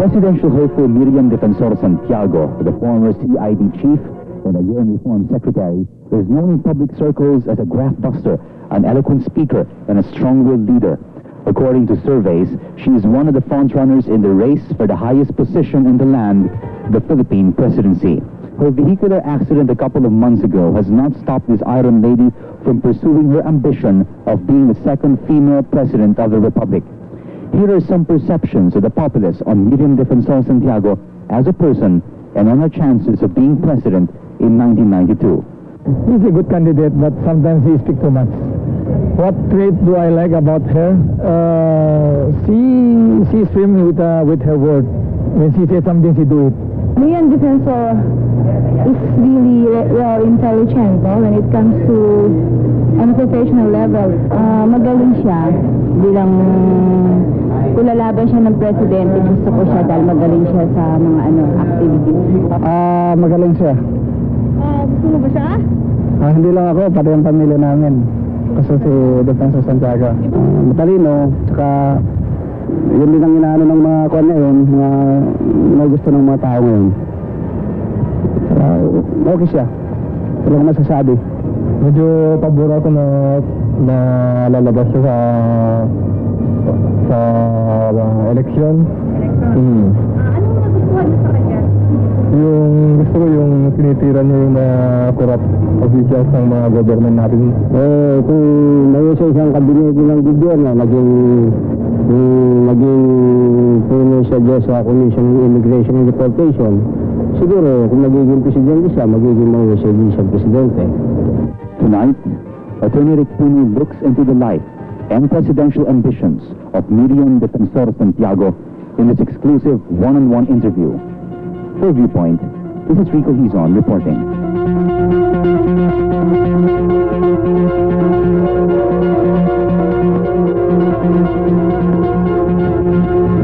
Presidential hopeful Miriam Defensor Santiago, the former CID chief and a UN Reform secretary, is known in public circles as a graft-buster, an eloquent speaker, and a strong-willed leader. According to surveys, she is one of the front-runners in the race for the highest position in the land, the Philippine presidency. Her vehicular accident a couple of months ago has not stopped this Iron Lady from pursuing her ambition of being the second female president of the Republic. Here are some perceptions of the populace on Miriam Defensor Santiago as a person and on her chances of being president in 1992. He's a good candidate, but sometimes he speaks too much. What trait do I like about her? She's firm with her word. When she says something, she do it. Miriam Defensor is really intelligent when it comes to on a professional level. Magaling siya bilang kung lalaban siya ng presidente, gusto ko siya dahil magaling siya sa mga activities. Magaling siya. Gusto mo ba siya? Hindi lang ako, pati ang pamilya namin. Kasi si Defensor Santiago. Matalino, tsaka yun din ang inaano ng mga kuwan ngayon, mga gusto ng mga tao ngayon. Okay siya. Wala akong masasabi. Medyo pabor ako na lalabas siya sa eleksyon. Anong nagustuhan niyo sa kanya? Yung gusto ko yung tinitira niya yung mga corrupt officials ng mga government natin. Kung mayroon siya isang kabinet ng gobyerno, naging puno siya dyan sa Commission on Immigration and Deportation, siguro kung magiging presidente siya, magiging mayroon siya di siya presidente. Tonight, Attorney Rick Puno looks into the life and presidential ambitions of Miriam Defensor Santiago in this exclusive one-on-one interview. For Viewpoint, this is Rico Hizon reporting.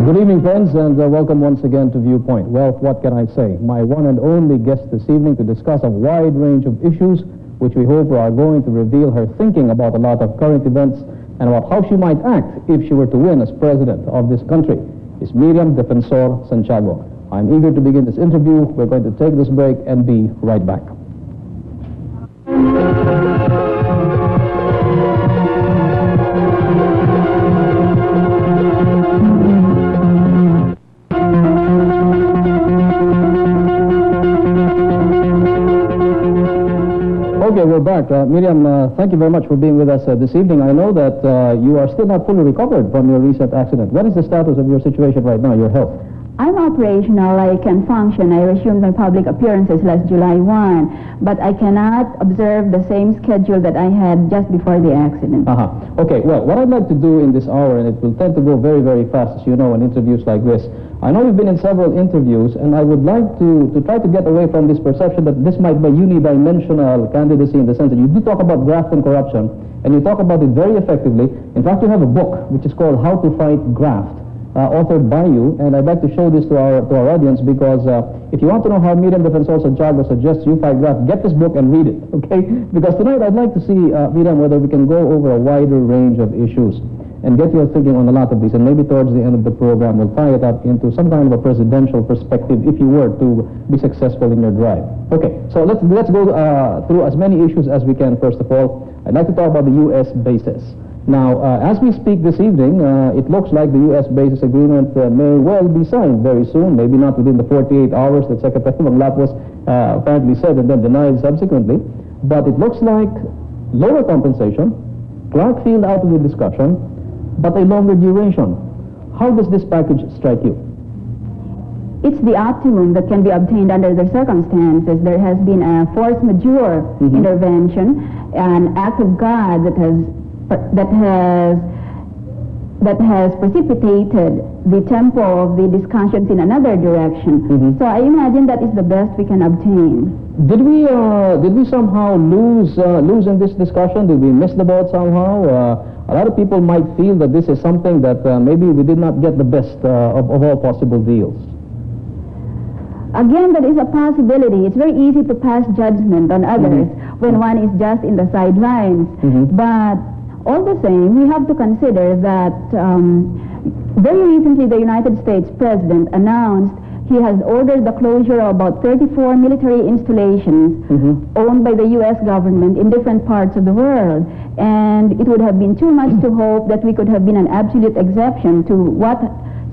Good evening, friends, and welcome once again to Viewpoint. Well, what can I say? My one and only guest this evening to discuss a wide range of issues which we hope are going to reveal her thinking about a lot of current events and about how she might act if she were to win as president of this country, is Miriam Defensor Santiago. I'm eager to begin this interview. We're going to take this break and be right back. Okay, we're back. Miriam, thank you very much for being with us this evening. I know that you are still not fully recovered from your recent accident. What is the status of your situation right now, your health? I'm operational. I can function. I resumed my public appearances last July 1, but I cannot observe the same schedule that I had just before the accident. Okay, well, what I'd like to do in this hour, and it will tend to go very, very fast, as you know, in interviews like this. I know you've been in several interviews, and I would like to try to get away from this perception that this might be a unidimensional candidacy in the sense that you do talk about graft and corruption, and you talk about it very effectively. In fact, you have a book which is called How to Fight Graft, authored by you, and I'd like to show this to our audience because if you want to know how Miriam Defensor Santiago suggests you fight graft, get this book and read it, okay? Because tonight I'd like to see, Miriam, whether we can go over a wider range of issues and get your thinking on a lot of these, and maybe towards the end of the program we'll tie it up into some kind of a presidential perspective if you were to be successful in your drive. Okay, so let's go through as many issues as we can. First of all, I'd like to talk about the U.S. bases. Now, as we speak this evening, it looks like the U.S. basis agreement may well be signed very soon, maybe not within the 48 hours that Secretary Manglap was apparently said and then denied subsequently, but it looks like lower compensation, Clark Field out of the discussion, but a longer duration. How does this package strike you? It's the optimum that can be obtained under the circumstances. There has been a force majeure intervention, an act of God that has precipitated the tempo of the discussions in another direction. So I imagine that is the best we can obtain. Did we somehow lose in this discussion? Did we miss the boat somehow? A lot of people might feel that this is something that maybe we did not get the best of all possible deals. Again, that is a possibility. It's very easy to pass judgment on others. when one is just in the sidelines. But all the same, we have to consider that very recently the United States President announced he has ordered the closure of about 34 military installations owned by the U.S. government in different parts of the world. And it would have been too much to hope that we could have been an absolute exception to what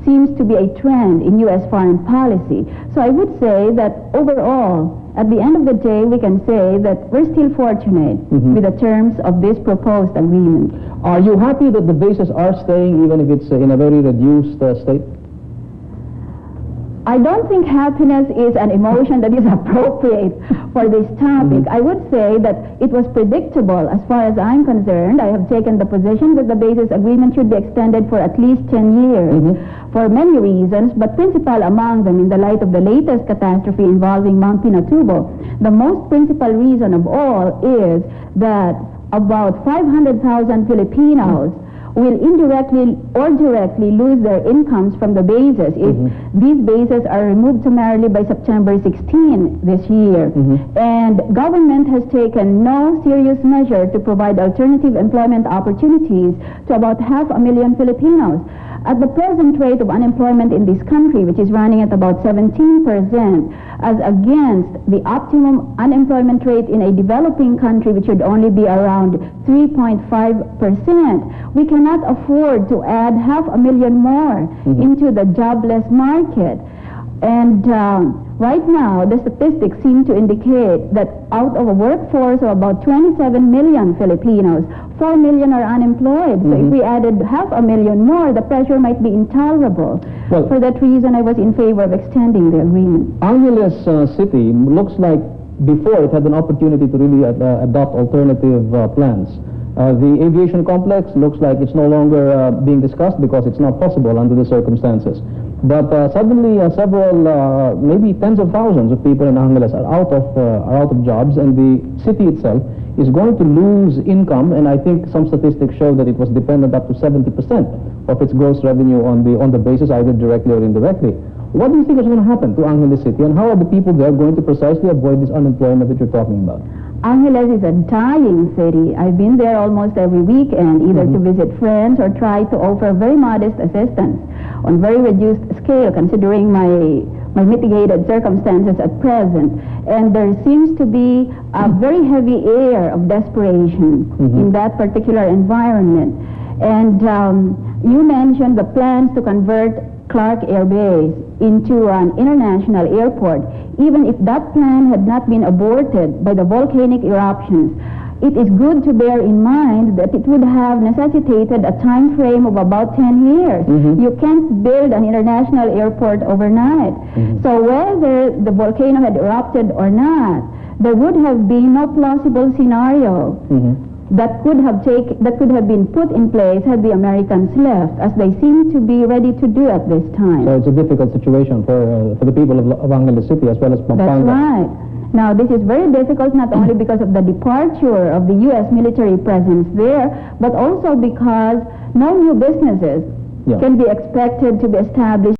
seems to be a trend in U.S. foreign policy. So I would say that overall, at the end of the day, we can say that we're still fortunate with the terms of this proposed agreement. Are you happy that the bases are staying even if it's in a very reduced state? I don't think happiness is an emotion that is appropriate for this topic. I would say that it was predictable as far as I'm concerned. I have taken the position that the basis agreement should be extended for at least 10 years for many reasons, but principal among them in the light of the latest catastrophe involving Mount Pinatubo. The most principal reason of all is that about 500,000 Filipinos will indirectly or directly lose their incomes from the bases if these bases are removed summarily by September 16 this year. And government has taken no serious measure to provide alternative employment opportunities to about 500,000 Filipinos. At the present rate of unemployment in this country, which is running at about 17%, as against the optimum unemployment rate in a developing country, which should only be around 3.5%, we cannot afford to add 500,000 more into the jobless market. And right now, the statistics seem to indicate that out of a workforce of about 27 million Filipinos, 4 million are unemployed. So if we added 500,000 more, the pressure might be intolerable. Well, for that reason, I was in favor of extending the agreement. Angeles City looks like before it had an opportunity to really adopt alternative plans. The aviation complex looks like it's no longer being discussed because it's not possible under the circumstances. But suddenly several, maybe tens of thousands of people in Angeles are out of jobs, and the city itself is going to lose income, and I think some statistics show that it was dependent up to 70% of its gross revenue on the basis, either directly or indirectly. What do you think is going to happen to Angeles City, and how are the people there going to precisely avoid this unemployment that you're talking about? Angeles is a dying city. I've been there almost every weekend, either to visit friends or try to offer very modest assistance on very reduced scale, considering my mitigated circumstances at present. And there seems to be a very heavy air of desperation in that particular environment. And you mentioned the plans to convert Clark Air Base into an international airport. Even if that plan had not been aborted by the volcanic eruptions, it is good to bear in mind that it would have necessitated a time frame of about 10 years. You can't build an international airport overnight. So whether the volcano had erupted or not, there would have been no plausible scenario that could have been put in place had the Americans left, as they seem to be ready to do at this time. So it's a difficult situation for the people of Angeles City as well as Pampanga. That's right. Now, this is very difficult not only because of the departure of the U.S. military presence there, but also because no new businesses can be expected to be established